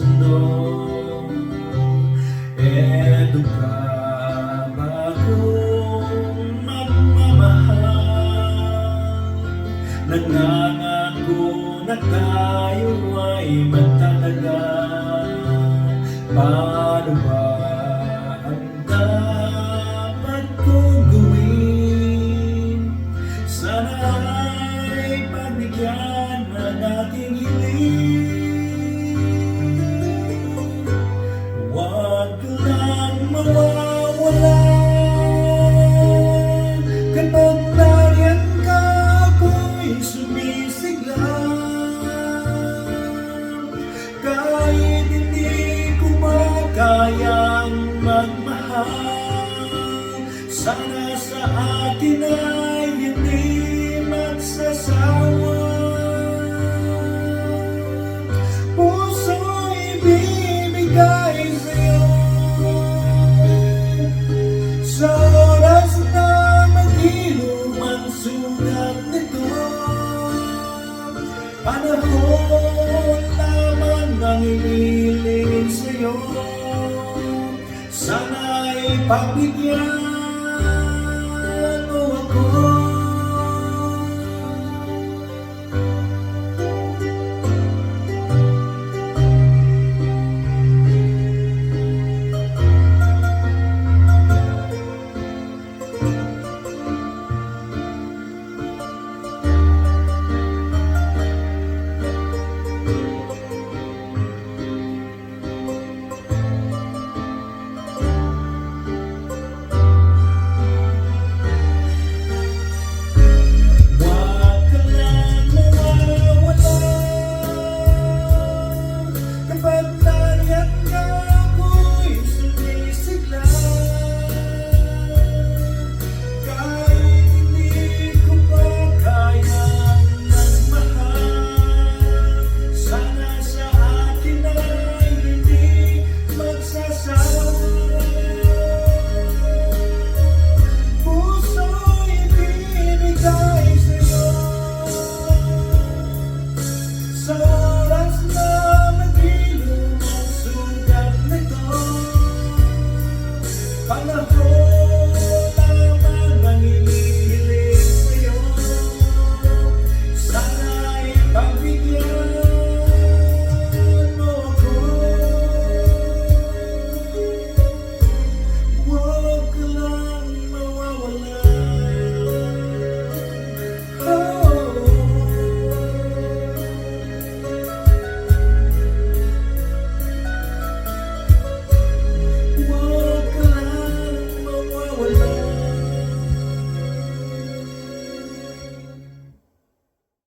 mundo. Eto ka bagong magmamahal, nangangako na tayo ay magtatagal. Paano ba ang dapat kong gawin? Sana'y pagbigyan ng ating hiling. Huwag lang mawawala kapag nariyan ka, ako'y sumisigla. Kahit hindi ko makayang magmahal, sana sa akin ay hindi magsasawa. Puso'y bibigay sa'yo sa oras na maghilom ang sugat nito. Panahon lamang ang iniling sa'yo, sana'y pagbigyan mo ako. Kapag